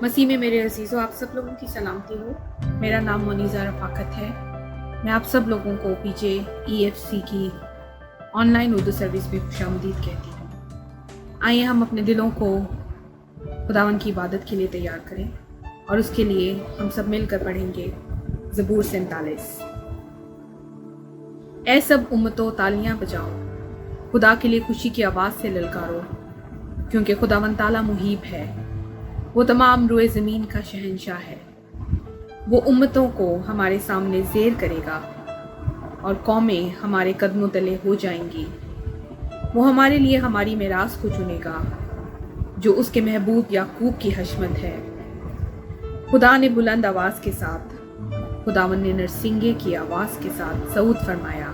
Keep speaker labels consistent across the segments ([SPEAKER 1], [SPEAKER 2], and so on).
[SPEAKER 1] مسیح میں میرے عزیزوں، آپ سب لوگوں کی سلامتی ہو۔ میرا نام منیزہ رفاقت ہے۔ میں آپ سب لوگوں کو PJEFC کی آن لائن اردو سروس میں خوش آمدید کہتی ہوں۔ آئیے ہم اپنے دلوں کو خداوند کی عبادت کے لیے تیار کریں، اور اس کے لیے ہم سب مل کر پڑھیں گے زبور 47۔ اے سب امتوں تالیاں بجاؤ، خدا کے لیے خوشی کی آواز سے للکارو، کیونکہ خداوند تعالیٰ محیب ہے، وہ تمام روئے زمین کا شہنشاہ ہے۔ وہ امتوں کو ہمارے سامنے زیر کرے گا، اور قومیں ہمارے قدموں تلے ہو جائیں گی۔ وہ ہمارے لیے ہماری میراث کو چنے گا، جو اس کے محبوب یعقوب کی حشمت ہے۔ خدا نے بلند آواز کے ساتھ، خداوند نے نرسنگے کی آواز کے ساتھ صعود فرمایا۔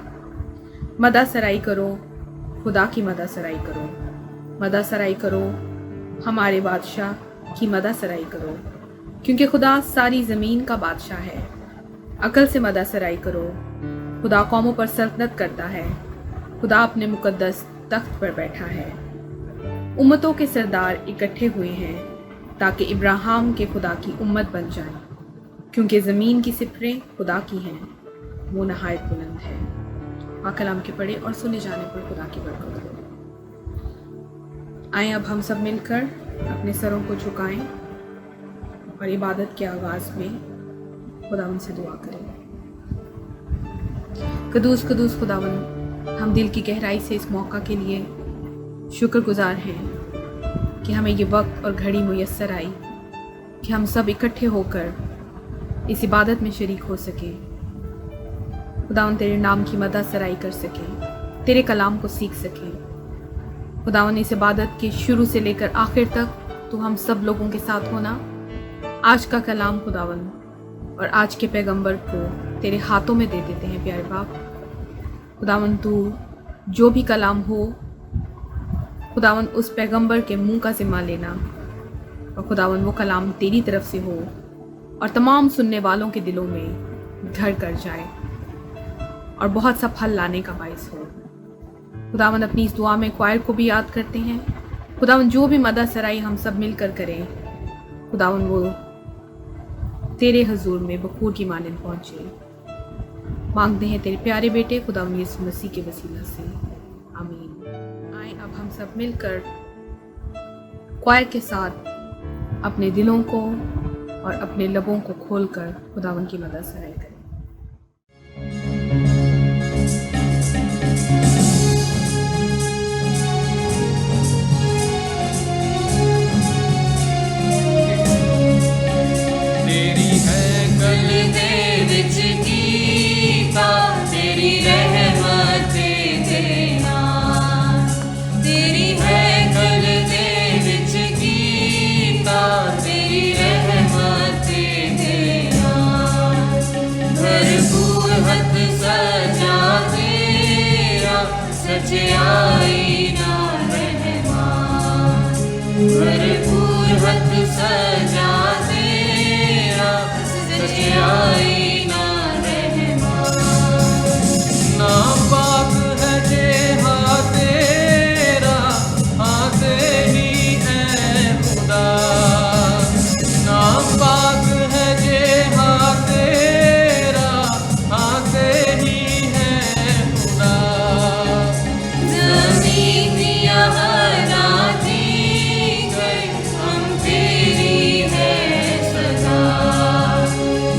[SPEAKER 1] مدح سرائی کرو، خدا کی مدح سرائی کرو، مدح سرائی کرو، ہمارے بادشاہ کی مدح سرائی کرو، کیونکہ خدا ساری زمین کا بادشاہ ہے۔ عقل سے مدح سرائی کرو، خدا قوموں پر سلطنت کرتا ہے، خدا اپنے مقدس تخت پر بیٹھا ہے۔ امتوں کے سردار اکٹھے ہوئے ہیں تاکہ ابراہیم کے خدا کی امت بن جائیں، کیونکہ زمین کی سپریں خدا کی ہیں، وہ نہایت بلند ہے۔ کلام کے پڑھے اور سنے جانے پر خدا کی برکت ہو۔ آئیں اب ہم سب مل کر اپنے سروں کو جھکائیں اور عبادت کے آغاز میں خداوند سے دعا کریں۔ قدوس قدوس خداوند، ہم دل کی گہرائی سے اس موقع کے لیے شکر گزار ہیں کہ ہمیں یہ وقت اور گھڑی میسر آئی کہ ہم سب اکٹھے ہو کر اس عبادت میں شریک ہو سکیں۔ خداوند تیرے نام کی مدح سرائی کر سکیں، تیرے کلام کو سیکھ سکیں۔ خداوند اس عبادت کے شروع سے لے کر آخر تک تو ہم سب لوگوں کے ساتھ ہونا۔ آج کا کلام خداوند اور آج کے پیغمبر کو تیرے ہاتھوں میں دے دیتے ہیں پیارے باپ۔ خداوند تو جو بھی کلام ہو، خداوند اس پیغمبر کے منہ کا ذمہ لینا، اور خداوند وہ کلام تیری طرف سے ہو اور تمام سننے والوں کے دلوں میں گھر کر جائے اور بہت سا پھل لانے کا باعث ہو۔ خداوند اپنی اس دعا میں کوائر کو بھی یاد کرتے ہیں۔ خداوند جو بھی مدح سرائی ہم سب مل کر کریں، خداوند وہ تیرے حضور میں بخور کی مانند پہنچے۔ مانگتے ہیں تیرے پیارے بیٹے خداوند یسوع مسیح کے وسیلہ سے، آمین۔ آئیں اب ہم سب مل کر کوائر کے ساتھ اپنے دلوں کو اور اپنے لبوں کو کھول کر خداوند کی مدح سرائی کریں۔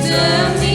[SPEAKER 2] زمین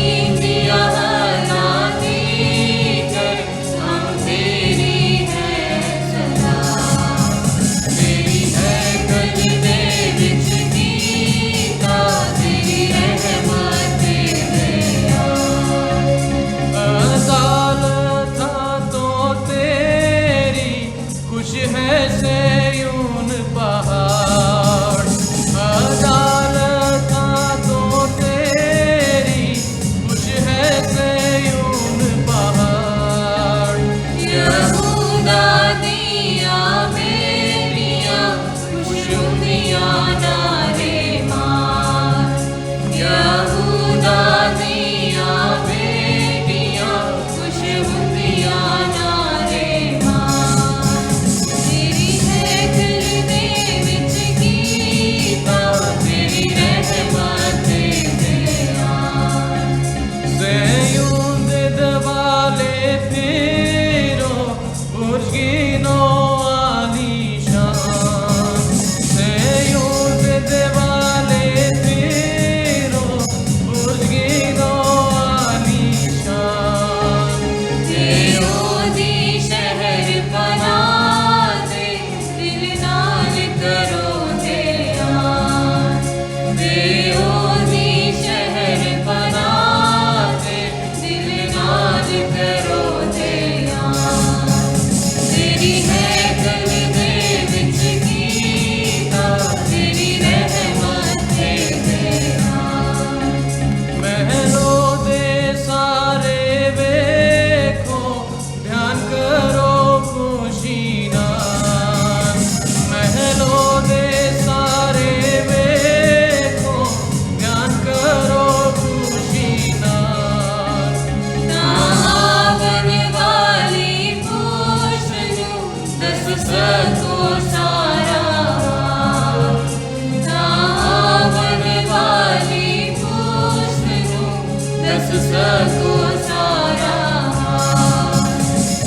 [SPEAKER 2] سکو سارا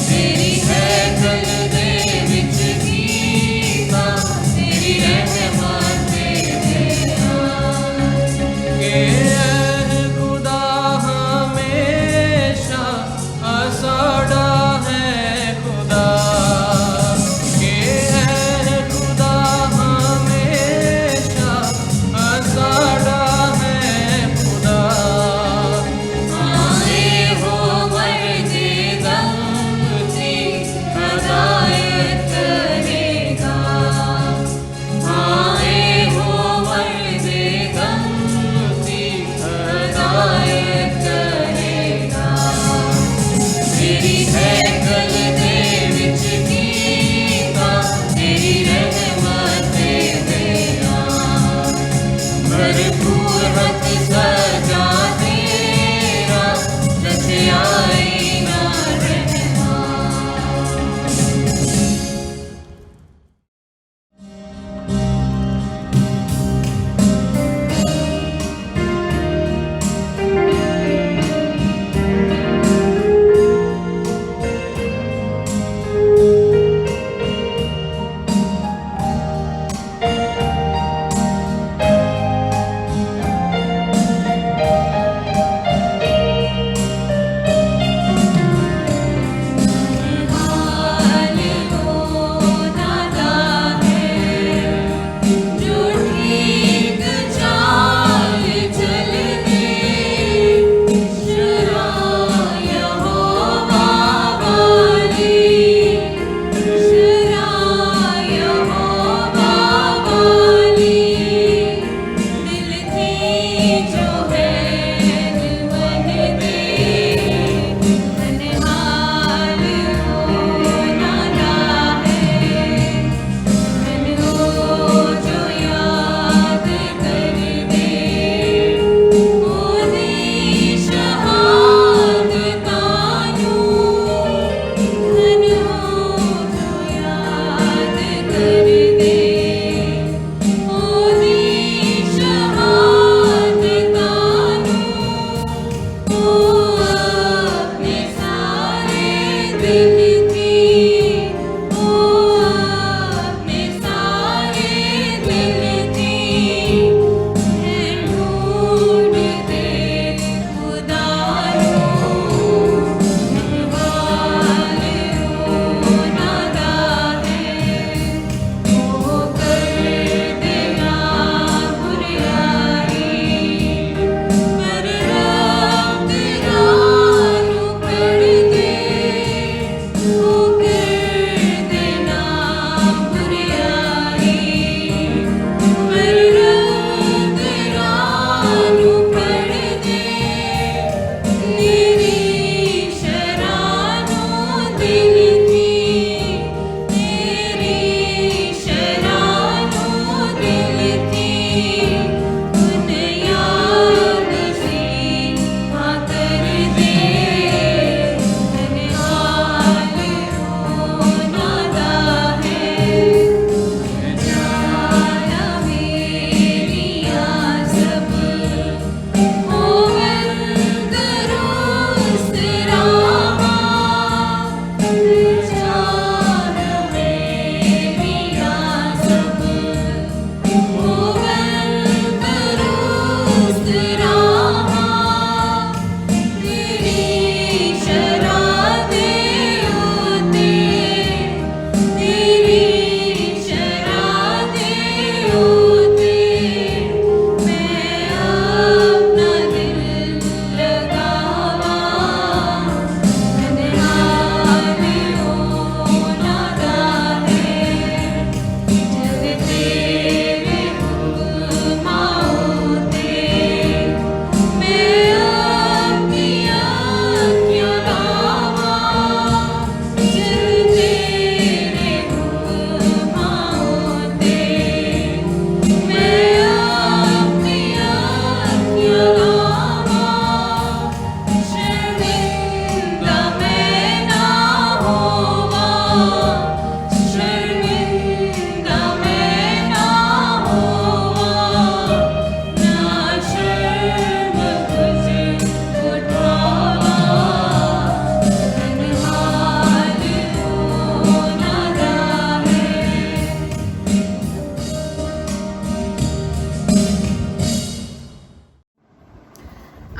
[SPEAKER 2] تیری ہیکل دے وچ گیتا تیری رحمت دے کہ اے خدا ہمیشہ اساڑا ہے خدا کہ اے خدا ہمیشہ اساڑا ہے خدا آئے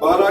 [SPEAKER 3] 12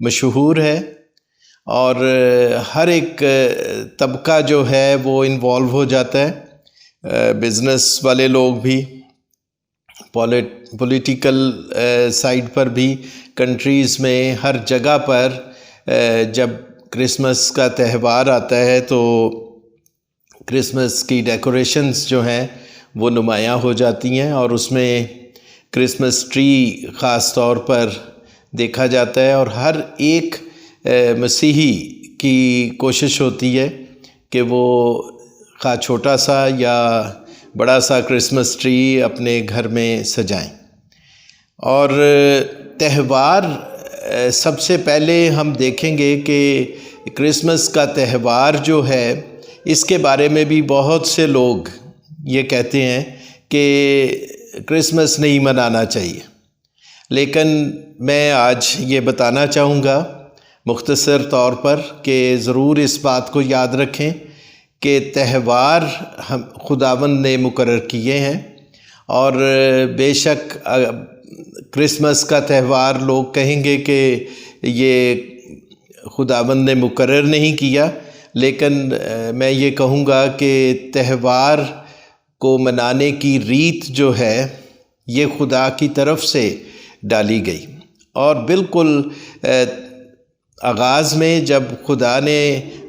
[SPEAKER 4] مشہور ہے، اور ہر ایک طبقہ جو ہے وہ انوالو ہو جاتا ہے، بزنس والے لوگ بھی، پولیٹیکل سائڈ پر بھی، کنٹریز میں ہر جگہ پر جب کرسمس کا تہوار آتا ہے تو کرسمس کی ڈیکوریشنز جو ہیں وہ نمایاں ہو جاتی ہیں، اور اس میں کرسمس ٹری خاص طور پر دیکھا جاتا ہے، اور ہر ایک مسیحی کی کوشش ہوتی ہے کہ وہ خواہ چھوٹا سا یا بڑا سا کرسمس ٹری اپنے گھر میں سجائیں۔ اور تہوار سب سے پہلے ہم دیکھیں گے کہ کرسمس کا تہوار جو ہے اس کے بارے میں بھی بہت سے لوگ یہ کہتے ہیں کہ کرسمس نہیں منانا چاہیے، لیکن میں آج یہ بتانا چاہوں گا مختصر طور پر کہ ضرور اس بات کو یاد رکھیں کہ تہوار خداوند نے مقرر کیے ہیں، اور بے شک کرسمس کا تہوار لوگ کہیں گے کہ یہ خداوند نے مقرر نہیں کیا، لیکن میں یہ کہوں گا کہ تہوار کو منانے کی ریت جو ہے یہ خدا کی طرف سے ڈالی گئی، اور بالکل آغاز میں جب خدا نے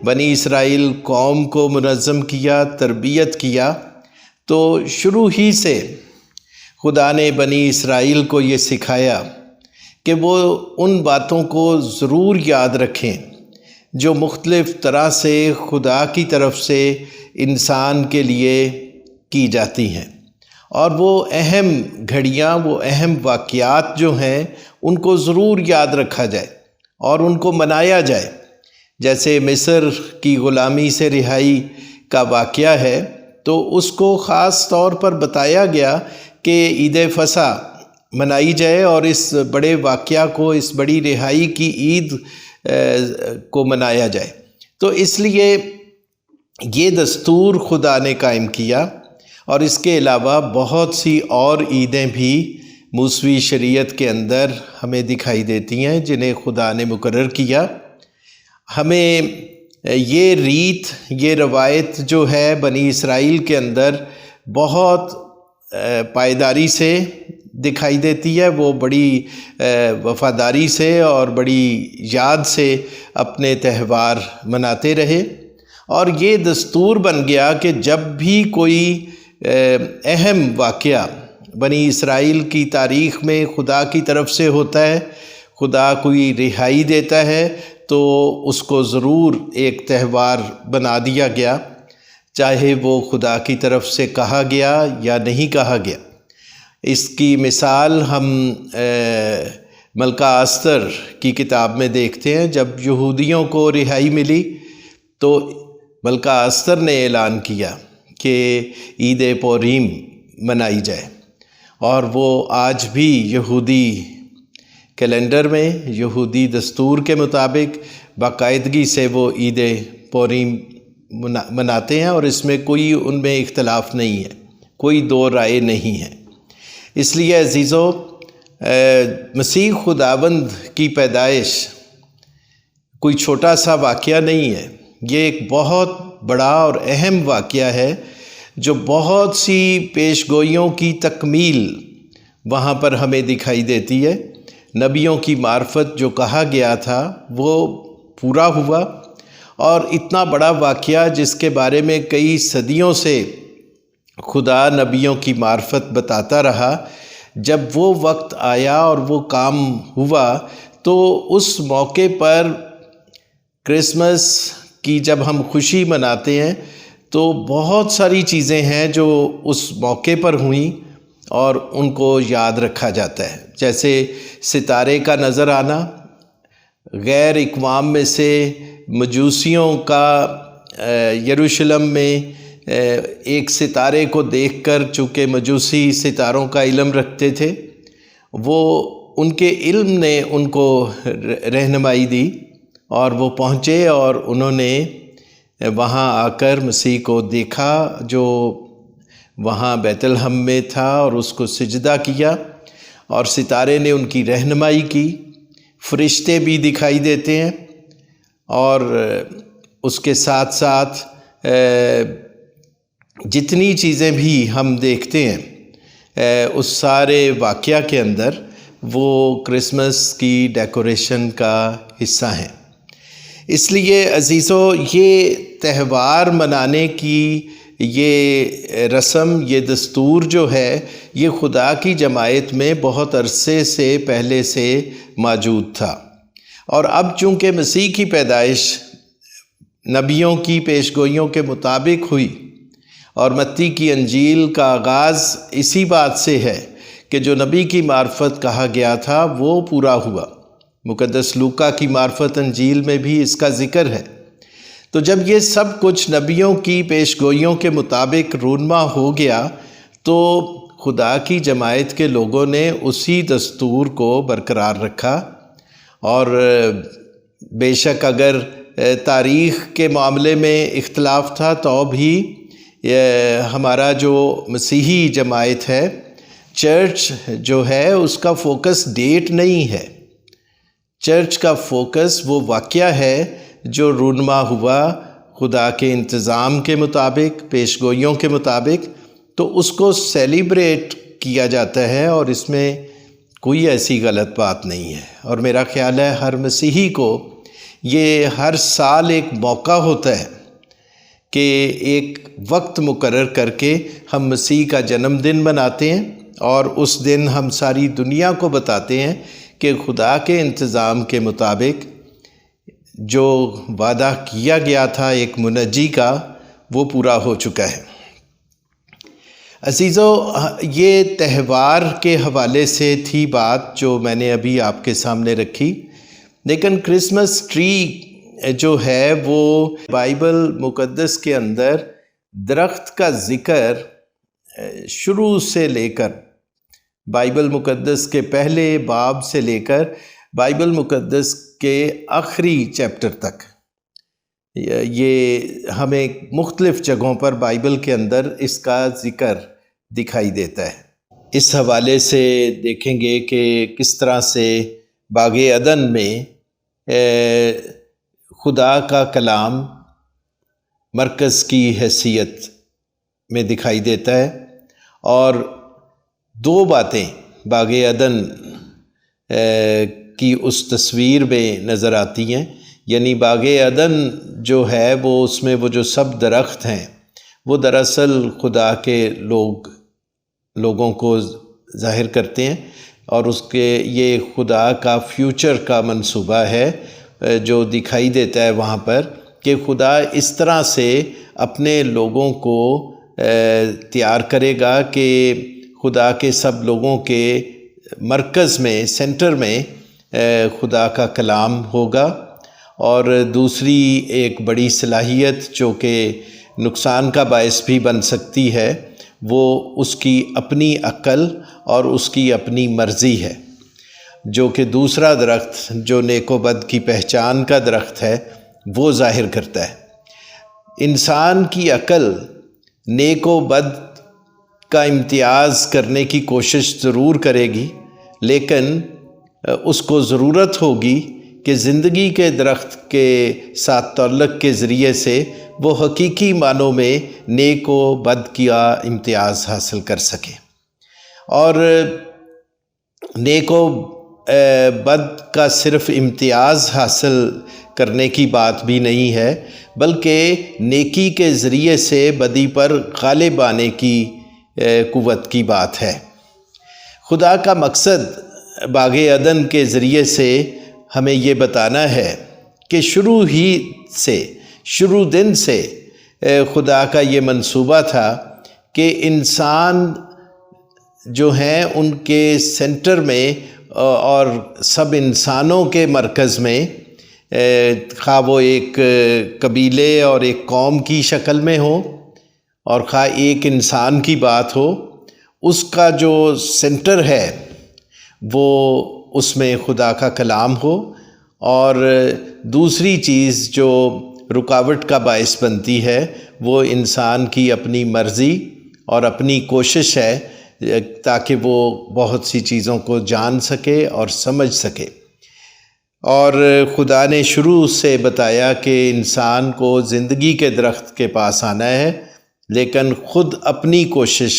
[SPEAKER 4] بنی اسرائیل قوم کو منظم کیا، تربیت کیا، تو شروع ہی سے خدا نے بنی اسرائیل کو یہ سکھایا کہ وہ ان باتوں کو ضرور یاد رکھیں جو مختلف طرح سے خدا کی طرف سے انسان کے لیے کی جاتی ہیں، اور وہ اہم گھڑیاں، وہ اہم واقعات جو ہیں ان کو ضرور یاد رکھا جائے اور ان کو منایا جائے۔ جیسے مصر کی غلامی سے رہائی کا واقعہ ہے تو اس کو خاص طور پر بتایا گیا کہ عید فصح منائی جائے، اور اس بڑے واقعہ کو، اس بڑی رہائی کی عید کو منایا جائے۔ تو اس لیے یہ دستور خدا نے قائم کیا، اور اس کے علاوہ بہت سی اور عیدیں بھی موسوی شریعت کے اندر ہمیں دکھائی دیتی ہیں جنہیں خدا نے مقرر کیا۔ ہمیں یہ ریت، یہ روایت جو ہے بنی اسرائیل کے اندر بہت پائیداری سے دکھائی دیتی ہے، وہ بڑی وفاداری سے اور بڑی یاد سے اپنے تہوار مناتے رہے، اور یہ دستور بن گیا کہ جب بھی کوئی اہم واقعہ بنی اسرائیل کی تاریخ میں خدا کی طرف سے ہوتا ہے، خدا کوئی رہائی دیتا ہے، تو اس کو ضرور ایک تہوار بنا دیا گیا، چاہے وہ خدا کی طرف سے کہا گیا یا نہیں کہا گیا۔ اس کی مثال ہم ملکہ استر کی کتاب میں دیکھتے ہیں۔ جب یہودیوں کو رہائی ملی تو ملکہ استر نے اعلان کیا کہ عید پوریم منائی جائے، اور وہ آج بھی یہودی کیلنڈر میں، یہودی دستور کے مطابق باقاعدگی سے وہ عید پوریم مناتے ہیں، اور اس میں کوئی ان میں اختلاف نہیں ہے، کوئی دو رائے نہیں ہے۔ اس لیے عزیزو، مسیح خداوند کی پیدائش کوئی چھوٹا سا واقعہ نہیں ہے، یہ ایک بہت بڑا اور اہم واقعہ ہے جو بہت سی پیش گوئیوں کی تکمیل وہاں پر ہمیں دکھائی دیتی ہے۔ نبیوں کی معرفت جو کہا گیا تھا وہ پورا ہوا، اور اتنا بڑا واقعہ جس کے بارے میں کئی صدیوں سے خدا نبیوں کی معرفت بتاتا رہا، جب وہ وقت آیا اور وہ کام ہوا، تو اس موقع پر کرسمس کی جب ہم خوشی مناتے ہیں تو بہت ساری چیزیں ہیں جو اس موقع پر ہوئیں اور ان کو یاد رکھا جاتا ہے، جیسے ستارے کا نظر آنا، غیر اقوام میں سے مجوسیوں کا یروشلم میں ایک ستارے کو دیکھ کر، چونکہ مجوسی ستاروں کا علم رکھتے تھے، وہ ان کے علم نے ان کو رہنمائی دی، اور وہ پہنچے اور انہوں نے وہاں آ کر مسیح کو دیکھا جو وہاں بیت لحم میں تھا، اور اس کو سجدہ کیا، اور ستارے نے ان کی رہنمائی کی۔ فرشتے بھی دکھائی دیتے ہیں، اور اس کے ساتھ ساتھ جتنی چیزیں بھی ہم دیکھتے ہیں اس سارے واقعہ کے اندر وہ کرسمس کی ڈیکوریشن کا حصہ ہیں۔ اس لیے عزیزو، یہ تہوار منانے کی یہ رسم، یہ دستور جو ہے، یہ خدا کی جماعت میں بہت عرصے سے پہلے سے موجود تھا، اور اب چونکہ مسیح کی پیدائش نبیوں کی پیشگوئیوں کے مطابق ہوئی، اور متی کی انجیل کا آغاز اسی بات سے ہے کہ جو نبی کی معرفت کہا گیا تھا وہ پورا ہوا۔ مقدس لوکا کی معرفت انجیل میں بھی اس کا ذکر ہے۔ تو جب یہ سب کچھ نبیوں کی پیشگوئیوں کے مطابق رونما ہو گیا، تو خدا کی جماعت کے لوگوں نے اسی دستور کو برقرار رکھا، اور بے شک اگر تاریخ کے معاملے میں اختلاف تھا تو بھی ہمارا جو مسیحی جماعت ہے، چرچ جو ہے، اس کا فوکس ڈیٹ نہیں ہے۔ چرچ کا فوکس وہ واقعہ ہے جو رونما ہوا خدا کے انتظام کے مطابق، پیشگوئیوں کے مطابق، تو اس کو سیلیبریٹ کیا جاتا ہے، اور اس میں کوئی ایسی غلط بات نہیں ہے۔ اور میرا خیال ہے ہر مسیحی کو یہ ہر سال ایک موقع ہوتا ہے کہ ایک وقت مقرر کر کے ہم مسیح کا جنم دن مناتے ہیں، اور اس دن ہم ساری دنیا کو بتاتے ہیں کہ خدا کے انتظام کے مطابق جو وعدہ کیا گیا تھا ایک منجی کا، وہ پورا ہو چکا ہے۔ عزیزو، یہ تہوار کے حوالے سے تھی بات جو میں نے ابھی آپ کے سامنے رکھی، لیکن کرسمس ٹری جو ہے وہ بائبل مقدس کے اندر درخت کا ذکر شروع سے لے کر، بائبل مقدس کے پہلے باب سے لے کر بائبل مقدس کے آخری چیپٹر تک، یہ ہمیں مختلف جگہوں پر بائبل کے اندر اس کا ذکر دکھائی دیتا ہے۔ اس حوالے سے دیکھیں گے کہ کس طرح سے باغ عدن میں خدا کا کلام مرکز کی حیثیت میں دکھائی دیتا ہے، اور دو باتیں باغ عدن کی اس تصویر میں نظر آتی ہیں، یعنی باغ عدن جو ہے وہ اس میں وہ جو سب درخت ہیں وہ دراصل خدا کے لوگوں کو ظاہر کرتے ہیں، اور اس کے یہ خدا کا فیوچر کا منصوبہ ہے جو دکھائی دیتا ہے وہاں پر، کہ خدا اس طرح سے اپنے لوگوں کو تیار کرے گا کہ خدا کے سب لوگوں کے مرکز میں، سینٹر میں خدا کا کلام ہوگا۔ اور دوسری ایک بڑی صلاحیت جو کہ نقصان کا باعث بھی بن سکتی ہے، وہ اس کی اپنی عقل اور اس کی اپنی مرضی ہے، جو کہ دوسرا درخت جو نیک و بد کی پہچان کا درخت ہے وہ ظاہر کرتا ہے۔ انسان کی عقل نیک و بد کا امتیاز کرنے کی کوشش ضرور کرے گی، لیکن اس کو ضرورت ہوگی کہ زندگی کے درخت کے ساتھ تعلق کے ذریعے سے وہ حقیقی معنوں میں نیک و بد کا امتیاز حاصل کر سکے۔ اور نیک و بد کا صرف امتیاز حاصل کرنے کی بات بھی نہیں ہے، بلکہ نیکی کے ذریعے سے بدی پر غالب آنے کی قوت کی بات ہے۔ خدا کا مقصد باغ عدن کے ذریعے سے ہمیں یہ بتانا ہے کہ شروع دن سے خدا کا یہ منصوبہ تھا کہ انسان جو ہیں ان کے سینٹر میں اور سب انسانوں کے مرکز میں، خواہ وہ ایک قبیلے اور ایک قوم کی شکل میں ہو اور خواہ ایک انسان کی بات ہو، اس کا جو سینٹر ہے وہ اس میں خدا کا کلام ہو، اور دوسری چیز جو رکاوٹ کا باعث بنتی ہے وہ انسان کی اپنی مرضی اور اپنی کوشش ہے تاکہ وہ بہت سی چیزوں کو جان سکے اور سمجھ سکے۔ اور خدا نے شروع سے بتایا کہ انسان کو زندگی کے درخت کے پاس آنا ہے، لیکن خود اپنی کوشش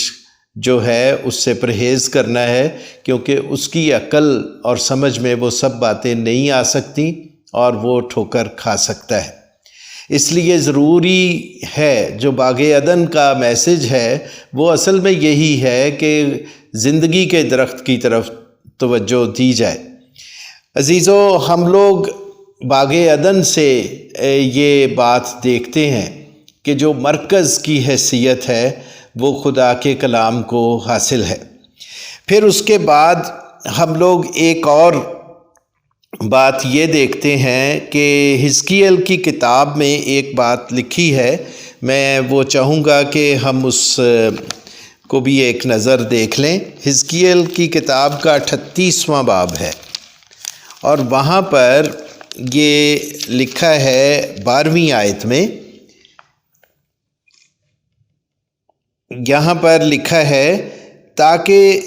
[SPEAKER 4] جو ہے اس سے پرہیز کرنا ہے، کیونکہ اس کی عقل اور سمجھ میں وہ سب باتیں نہیں آ سکتی اور وہ ٹھوکر کھا سکتا ہے۔ اس لیے ضروری ہے، جو باغ عدن کا میسج ہے وہ اصل میں یہی ہے کہ زندگی کے درخت کی طرف توجہ دی جائے۔ عزیزو، ہم لوگ باغ عدن سے یہ بات دیکھتے ہیں کہ جو مرکز کی حیثیت ہے وہ خدا کے کلام کو حاصل ہے۔ پھر اس کے بعد ہم لوگ ایک اور بات یہ دیکھتے ہیں کہ حزقیل کی کتاب میں ایک بات لکھی ہے، میں وہ چاہوں گا کہ ہم اس کو بھی ایک نظر دیکھ لیں۔ حزقیل کی کتاب کا 38واں باب ہے، اور وہاں پر یہ لکھا ہے 12ویں آیت میں، یہاں پر لکھا ہے تاکہ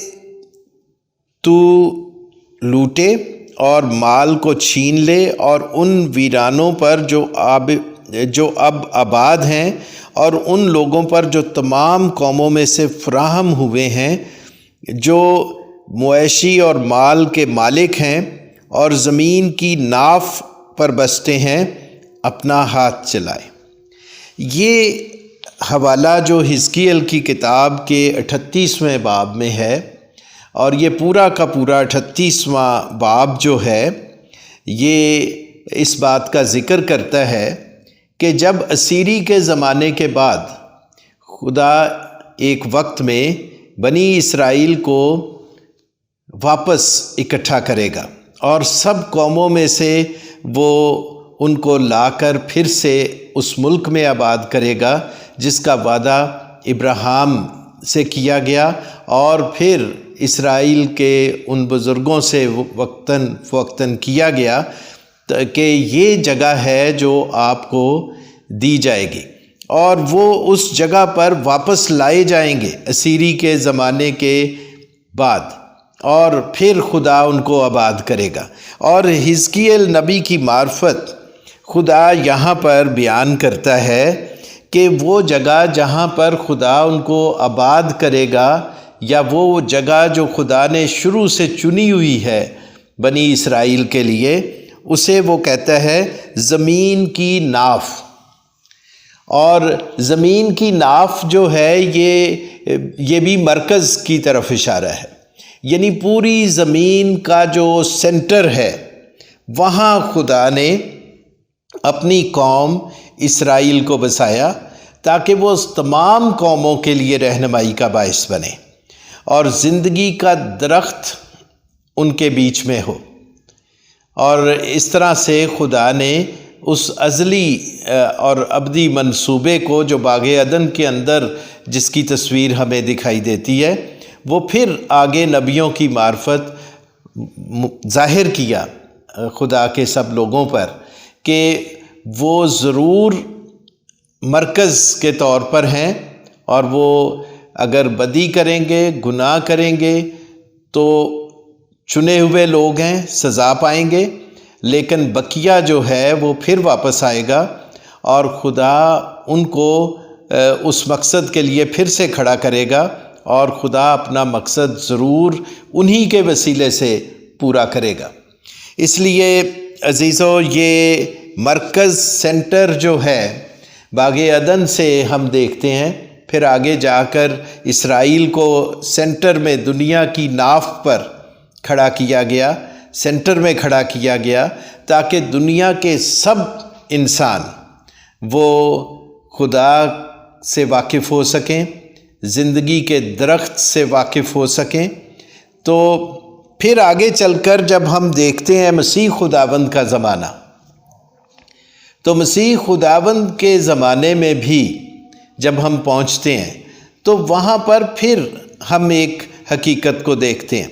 [SPEAKER 4] تو لوٹے اور مال کو چھین لے اور ان ویرانوں پر جو اب آباد ہیں اور ان لوگوں پر جو تمام قوموں میں سے فراہم ہوئے ہیں، جو مویشی اور مال کے مالک ہیں اور زمین کی ناف پر بستے ہیں، اپنا ہاتھ چلائے۔ یہ حوالہ جو حزقیل کی کتاب کے 38ویں باب میں ہے، اور یہ پورا کا پورا 38واں باب جو ہے یہ اس بات کا ذکر کرتا ہے کہ جب اسیری کے زمانے کے بعد خدا ایک وقت میں بنی اسرائیل کو واپس اکٹھا کرے گا اور سب قوموں میں سے وہ ان کو لا کر پھر سے اس ملک میں آباد کرے گا جس کا وعدہ ابراہیم سے کیا گیا، اور پھر اسرائیل کے ان بزرگوں سے وقتاً فوقتاً کیا گیا کہ یہ جگہ ہے جو آپ کو دی جائے گی، اور وہ اس جگہ پر واپس لائے جائیں گے اسیری کے زمانے کے بعد، اور پھر خدا ان کو آباد کرے گا۔ اور حزقیل نبی کی معرفت خدا یہاں پر بیان کرتا ہے کہ وہ جگہ جہاں پر خدا ان کو آباد کرے گا، یا وہ جگہ جو خدا نے شروع سے چنی ہوئی ہے بنی اسرائیل کے لیے، اسے وہ کہتا ہے زمین کی ناف۔ اور زمین کی ناف جو ہے یہ بھی مرکز کی طرف اشارہ ہے، یعنی پوری زمین کا جو سینٹر ہے وہاں خدا نے اپنی قوم اسرائیل کو بسایا تاکہ وہ تمام قوموں کے لیے رہنمائی کا باعث بنے اور زندگی کا درخت ان کے بیچ میں ہو۔ اور اس طرح سے خدا نے اس ازلی اور ابدی منصوبے کو جو باغ عدن کے اندر جس کی تصویر ہمیں دکھائی دیتی ہے، وہ پھر آگے نبیوں کی معرفت ظاہر کیا خدا کے سب لوگوں پر کہ وہ ضرور مرکز کے طور پر ہیں، اور وہ اگر بدی کریں گے، گناہ کریں گے تو چنے ہوئے لوگ ہیں، سزا پائیں گے، لیکن بقیہ جو ہے وہ پھر واپس آئے گا اور خدا ان کو اس مقصد کے لیے پھر سے کھڑا کرے گا، اور خدا اپنا مقصد ضرور انہی کے وسیلے سے پورا کرے گا۔ اس لیے عزیزو، یہ مرکز سینٹر جو ہے باغ عدن سے ہم دیکھتے ہیں، پھر آگے جا کر اسرائیل کو سینٹر میں دنیا کی ناف پر کھڑا کیا گیا، سینٹر میں کھڑا کیا گیا تاکہ دنیا کے سب انسان وہ خدا سے واقف ہو سکیں، زندگی کے درخت سے واقف ہو سکیں۔ تو پھر آگے چل کر جب ہم دیکھتے ہیں مسیح خداوند کا زمانہ، تو مسیح خداوند کے زمانے میں بھی جب ہم پہنچتے ہیں تو وہاں پر پھر ہم ایک حقیقت کو دیکھتے ہیں۔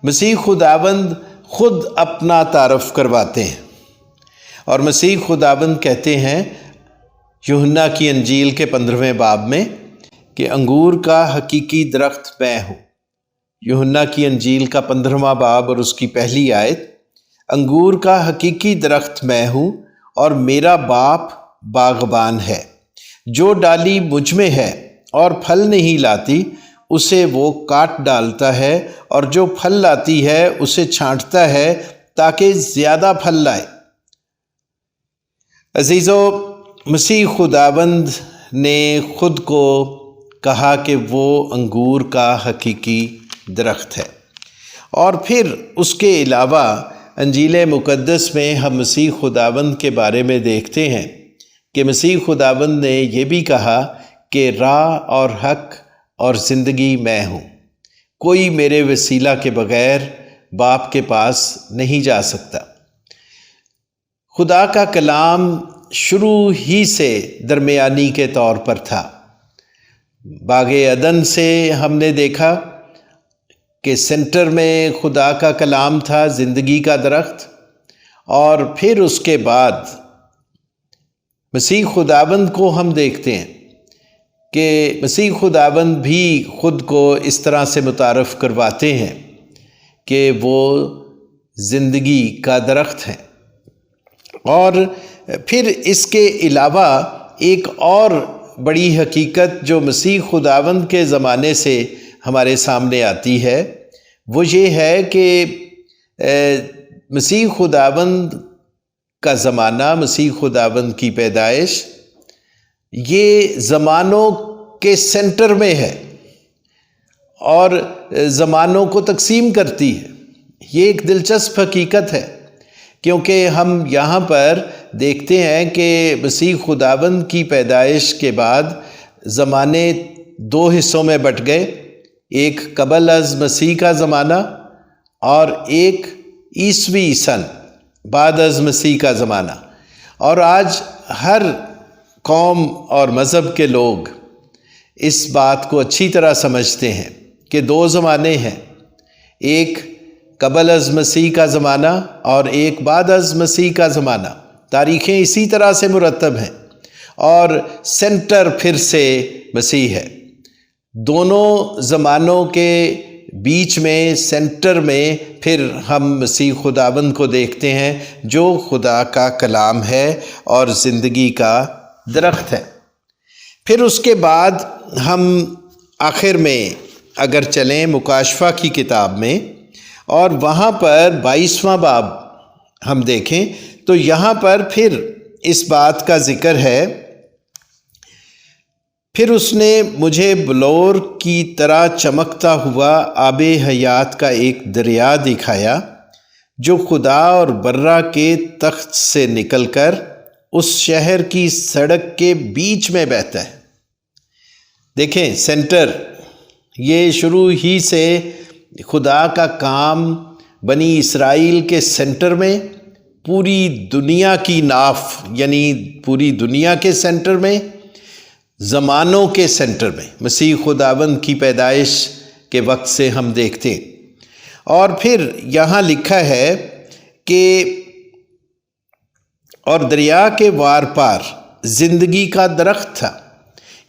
[SPEAKER 4] مسیح خداوند خود اپنا تعارف کرواتے ہیں، اور مسیح خداوند کہتے ہیں یوحنا کی انجیل کے 15ویں باب میں کہ انگور کا حقیقی درخت میں ہوں۔ یوحنا کی انجیل کا 15واں باب اور اس کی پہلی آیت، انگور کا حقیقی درخت میں ہوں اور میرا باپ باغبان ہے۔ جو ڈالی مجھ میں ہے اور پھل نہیں لاتی اسے وہ کاٹ ڈالتا ہے، اور جو پھل لاتی ہے اسے چھانٹتا ہے تاکہ زیادہ پھل لائے۔ عزیزو، مسیح خداوند نے خود کو کہا کہ وہ انگور کا حقیقی درخت ہے، اور پھر اس کے علاوہ انجیل مقدس میں ہم مسیح خداوند کے بارے میں دیکھتے ہیں کہ مسیح خداوند نے یہ بھی کہا کہ راہ اور حق اور زندگی میں ہوں، کوئی میرے وسیلہ کے بغیر باپ کے پاس نہیں جا سکتا۔ خدا کا کلام شروع ہی سے درمیانی کے طور پر تھا۔ باغ عدن سے ہم نے دیکھا کہ سینٹر میں خدا کا کلام تھا، زندگی کا درخت، اور پھر اس کے بعد مسیح خداوند کو ہم دیکھتے ہیں کہ مسیح خداوند بھی خود کو اس طرح سے متعارف کرواتے ہیں کہ وہ زندگی کا درخت ہیں۔ اور پھر اس کے علاوہ ایک اور بڑی حقیقت جو مسیح خداوند کے زمانے سے ہمارے سامنے آتی ہے، وہ یہ ہے کہ مسیح خداوند کا زمانہ، مسیح خداوند کی پیدائش، یہ زمانوں کے سینٹر میں ہے اور زمانوں کو تقسیم کرتی ہے۔ یہ ایک دلچسپ حقیقت ہے، کیونکہ ہم یہاں پر دیکھتے ہیں کہ مسیح خداوند کی پیدائش کے بعد زمانے دو حصوں میں بٹ گئے، ایک قبل از مسیح کا زمانہ اور ایک عیسوی سن بعد از مسیح کا زمانہ۔ اور آج ہر قوم اور مذہب کے لوگ اس بات کو اچھی طرح سمجھتے ہیں کہ دو زمانے ہیں، ایک قبل از مسیح کا زمانہ اور ایک بعد از مسیح کا زمانہ۔ تاریخیں اسی طرح سے مرتب ہیں اور سینٹر پھر سے مسیح ہے۔ دونوں زمانوں کے بیچ میں سینٹر میں پھر ہم مسیح خداوند کو دیکھتے ہیں جو خدا کا کلام ہے اور زندگی کا درخت ہے۔ پھر اس کے بعد ہم آخر میں اگر چلیں مکاشفہ کی کتاب میں، اور وہاں پر 22واں باب ہم دیکھیں تو یہاں پر پھر اس بات کا ذکر ہے، پھر اس نے مجھے بلور کی طرح چمکتا ہوا آب حیات کا ایک دریا دکھایا جو خدا اور برہ کے تخت سے نکل کر اس شہر کی سڑک کے بیچ میں بہتا ہے۔ دیکھیں سینٹر، یہ شروع ہی سے خدا کا کام بنی اسرائیل کے سینٹر میں، پوری دنیا کی ناف یعنی پوری دنیا کے سینٹر میں، زمانوں کے سینٹر میں مسیح خداوند کی پیدائش کے وقت سے ہم دیکھتے ہیں۔ اور پھر یہاں لکھا ہے کہ اور دریا کے وار پار زندگی کا درخت تھا۔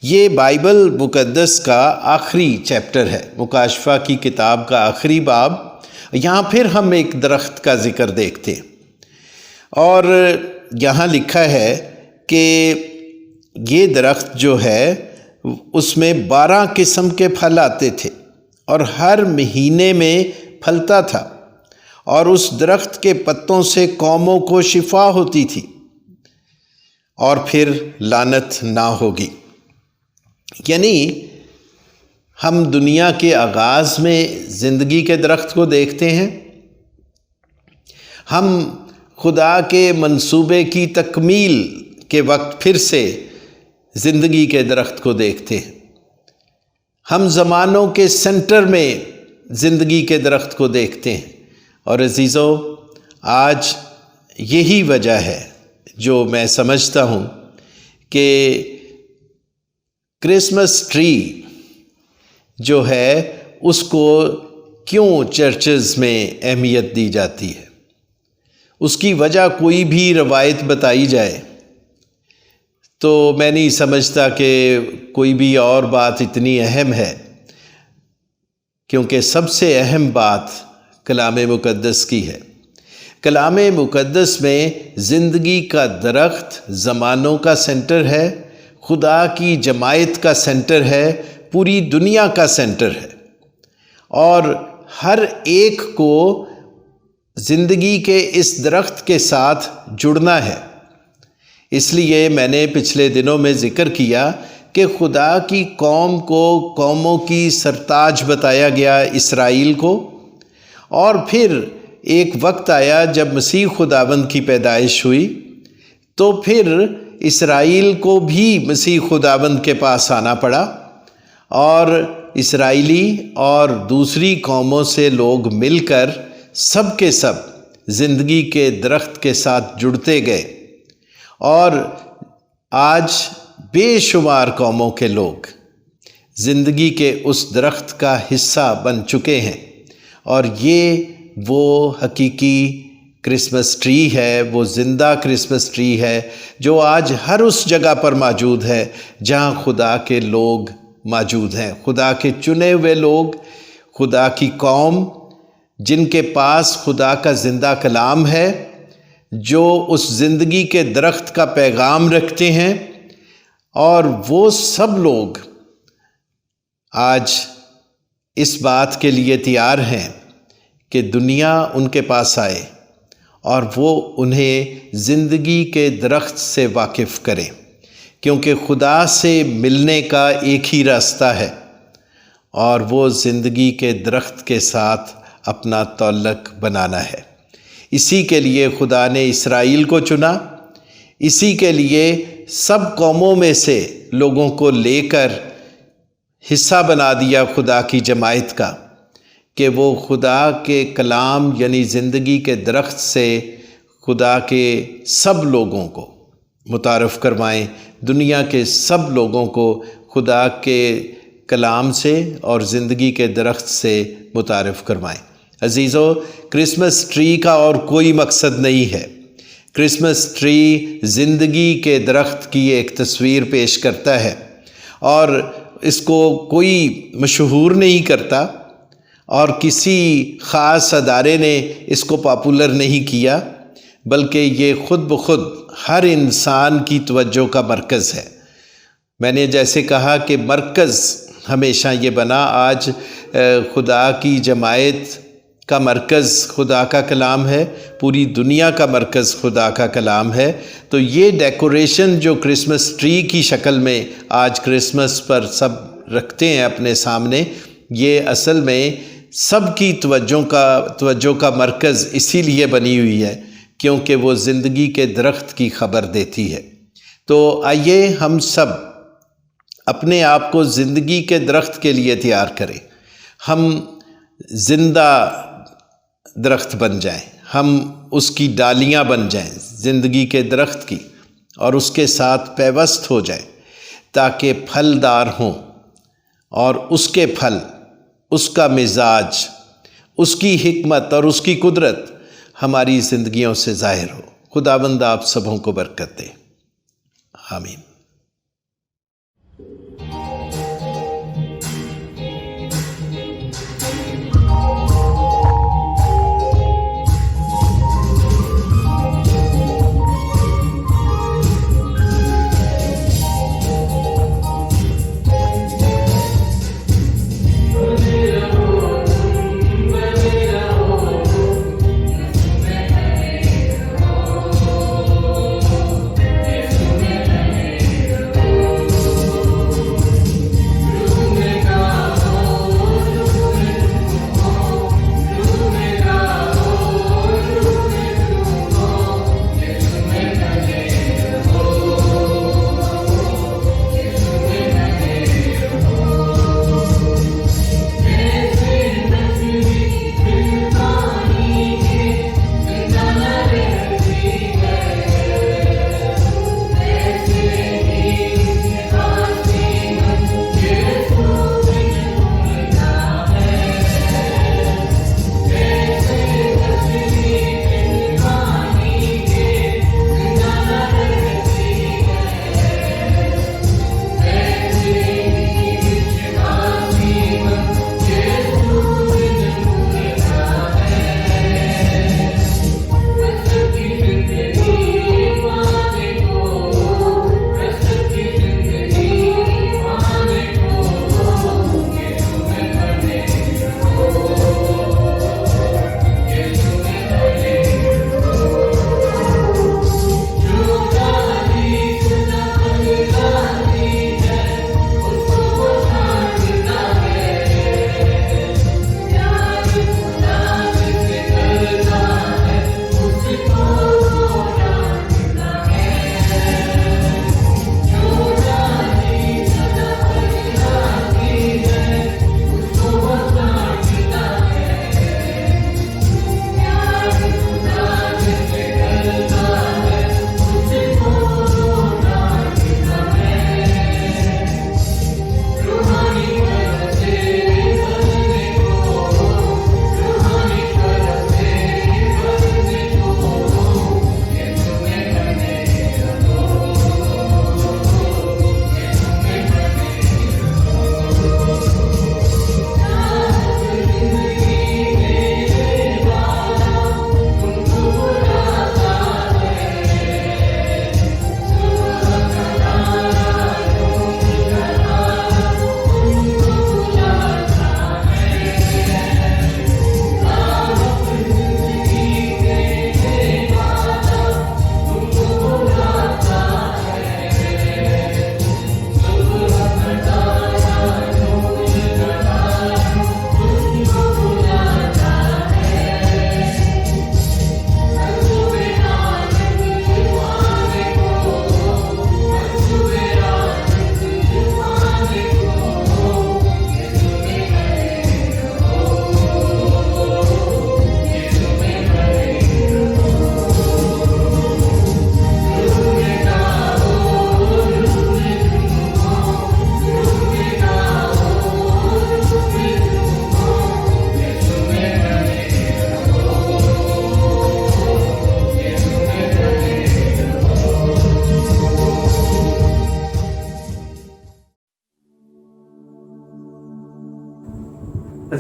[SPEAKER 4] یہ بائبل مقدس کا آخری چیپٹر ہے، مکاشفہ کی کتاب کا آخری باب۔ یہاں پھر ہم ایک درخت کا ذکر دیکھتے ہیں، اور یہاں لکھا ہے کہ یہ درخت جو ہے اس میں 12 قسم کے پھل آتے تھے اور ہر مہینے میں پھلتا تھا، اور اس درخت کے پتوں سے قوموں کو شفا ہوتی تھی اور پھر لعنت نہ ہوگی۔ یعنی ہم دنیا کے آغاز میں زندگی کے درخت کو دیکھتے ہیں، ہم خدا کے منصوبے کی تکمیل کے وقت پھر سے زندگی کے درخت کو دیکھتے ہیں، ہم زمانوں کے سینٹر میں زندگی کے درخت کو دیکھتے ہیں۔ اور عزیزو، آج یہی وجہ ہے جو میں سمجھتا ہوں کہ کرسمس ٹری جو ہے اس کو کیوں چرچز میں اہمیت دی جاتی ہے، اس کی وجہ کوئی بھی روایت بتائی جائے تو میں نہیں سمجھتا کہ کوئی بھی اور بات اتنی اہم ہے، کیونکہ سب سے اہم بات کلام مقدس کی ہے۔ کلام مقدس میں زندگی کا درخت زمانوں کا سینٹر ہے، خدا کی جماعت کا سینٹر ہے، پوری دنیا کا سینٹر ہے، اور ہر ایک کو زندگی کے اس درخت کے ساتھ جڑنا ہے۔ اس لیے میں نے پچھلے دنوں میں ذکر کیا کہ خدا کی قوم کو قوموں کی سرتاج بتایا گیا، اسرائیل کو، اور پھر ایک وقت آیا جب مسیح خداوند کی پیدائش ہوئی تو پھر اسرائیل کو بھی مسیح خداوند کے پاس آنا پڑا، اور اسرائیلی اور دوسری قوموں سے لوگ مل کر سب کے سب زندگی کے درخت کے ساتھ جڑتے گئے، اور آج بے شمار قوموں کے لوگ زندگی کے اس درخت کا حصہ بن چکے ہیں، اور یہ وہ حقیقی کرسمس ٹری ہے، وہ زندہ کرسمس ٹری ہے جو آج ہر اس جگہ پر موجود ہے جہاں خدا کے لوگ موجود ہیں، خدا کے چنے ہوئے لوگ، خدا کی قوم، جن کے پاس خدا کا زندہ کلام ہے، جو اس زندگی کے درخت کا پیغام رکھتے ہیں، اور وہ سب لوگ آج اس بات کے لیے تیار ہیں کہ دنیا ان کے پاس آئے اور وہ انہیں زندگی کے درخت سے واقف کرے، کیونکہ خدا سے ملنے کا ایک ہی راستہ ہے، اور وہ زندگی کے درخت کے ساتھ اپنا تعلق بنانا ہے۔ اسی کے لیے خدا نے اسرائیل کو چنا، اسی کے لیے سب قوموں میں سے لوگوں کو لے کر حصہ بنا دیا خدا کی جماعت کا، کہ وہ خدا کے کلام یعنی زندگی کے درخت سے خدا کے سب لوگوں کو متعارف کروائیں، دنیا کے سب لوگوں کو خدا کے کلام سے اور زندگی کے درخت سے متعارف کروائیں۔ عزیزو، کرسمس ٹری کا اور کوئی مقصد نہیں ہے۔ کرسمس ٹری زندگی کے درخت کی ایک تصویر پیش کرتا ہے، اور اس کو کوئی مشہور نہیں کرتا، اور کسی خاص ادارے نے اس کو پاپولر نہیں کیا، بلکہ یہ خود بخود ہر انسان کی توجہ کا مرکز ہے۔ میں نے جیسے کہا کہ مرکز ہمیشہ یہ بنا، آج خدا کی جماعت کا مرکز خدا کا کلام ہے، پوری دنیا کا مرکز خدا کا کلام ہے، تو یہ ڈیکوریشن جو کرسمس ٹری کی شکل میں آج کرسمس پر سب رکھتے ہیں اپنے سامنے، یہ اصل میں سب کی توجہ کا مرکز اسی لیے بنی ہوئی ہے کیونکہ وہ زندگی کے درخت کی خبر دیتی ہے۔ تو آئیے ہم سب اپنے آپ کو زندگی کے درخت کے لیے تیار کریں، ہم زندہ درخت بن جائیں، ہم اس کی ڈالیاں بن جائیں زندگی کے درخت کی، اور اس کے ساتھ پیوست ہو جائیں تاکہ پھلدار ہوں، اور اس کے پھل، اس کا مزاج، اس کی حکمت اور اس کی قدرت ہماری زندگیوں سے ظاہر ہو۔ خداوند آپ سبوں کو برکت دے، آمین۔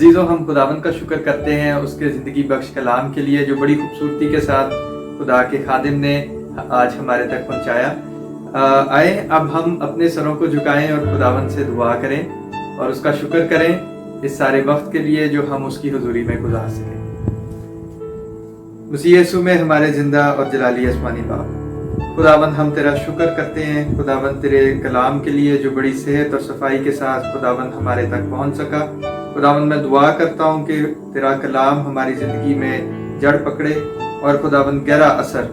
[SPEAKER 5] عزیزوں، ہم خداوند کا شکر کرتے ہیں اس کے زندگی بخش کلام کے لیے جو بڑی خوبصورتی کے ساتھ خدا کے خادم نے آج ہمارے تک پہنچایا۔ آئے اب ہم اپنے سروں کو جھکائیں اور خداوند سے دعا کریں اور اس کا شکر کریں اس سارے وقت کے لیے جو ہم اس کی حضوری میں گزار سکیں۔ مسیح یسوع میں ہمارے زندہ اور جلالی آسمانی باپ، خداوند ہم تیرا شکر کرتے ہیں خداوند تیرے کلام کے لیے جو بڑی صحت اور صفائی کے ساتھ خداوند ہمارے تک پہنچ سکا۔ خداوند میں دعا کرتا ہوں کہ تیرا کلام ہماری زندگی میں جڑ پکڑے اور خداوند گہرا اثر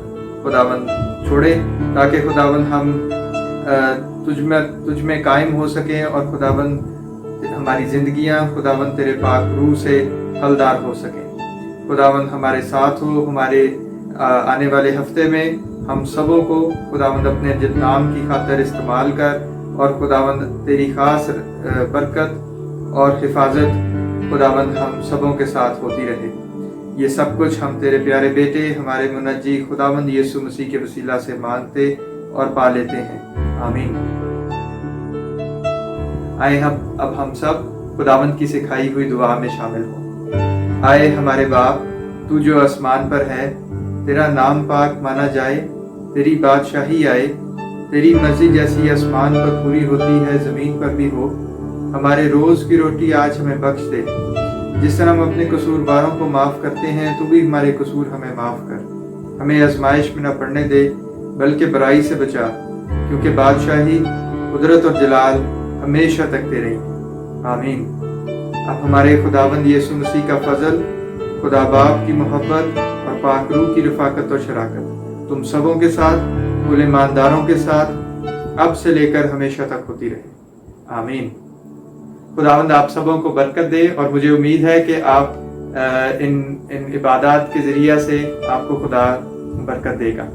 [SPEAKER 5] خداوند چھوڑے، تاکہ خداوند ہم تجھ میں قائم ہو سکیں اور خداوند ہماری زندگیاں خداوند تیرے پاک روح سے پھلدار ہو سکیں۔ خداوند ہمارے ساتھ ہو، ہمارے آنے والے ہفتے میں ہم سبوں کو خداوند اپنے نام کی خاطر استعمال کر، اور خداوند تیری خاص برکت اور حفاظت خداوند ہم سبوں کے ساتھ ہوتی رہے۔ یہ سب کچھ ہم تیرے پیارے بیٹے ہمارے منجی خداوند یسوع مسیح کے وسیلہ سے مانگتے اور پا لیتے ہیں، آمین۔ آئے اب ہم سب خداوند کی سکھائی ہوئی دعا میں شامل ہوں۔ آئے ہمارے باپ، تو جو آسمان پر ہے، تیرا نام پاک مانا جائے، تیری بادشاہی آئے، تیری مرضی جیسی آسمان پر پوری ہوتی ہے زمین پر بھی ہو۔ ہمارے روز کی روٹی آج ہمیں بخش دے، جس طرح ہم اپنے قصورواروں کو معاف کرتے ہیں تو بھی ہمارے قصور ہمیں معاف کر۔ ہمیں آزمائش میں نہ پڑنے دے بلکہ برائی سے بچا، کیونکہ بادشاہی، قدرت اور جلال ہمیشہ تک تیرے ہیں، آمین۔ اب ہمارے خداوند یسوع مسیح کا فضل، خدا باپ کی محبت اور پاک روح کی رفاقت اور شراکت تم سبوں کے ساتھ، کل ایمانداروں کے ساتھ اب سے لے کر ہمیشہ تک ہوتی رہے، آمین۔ خداوند آپ سبوں کو برکت دے، اور مجھے امید ہے کہ آپ ان عبادات کے ذریعہ سے آپ کو خدا برکت دے گا۔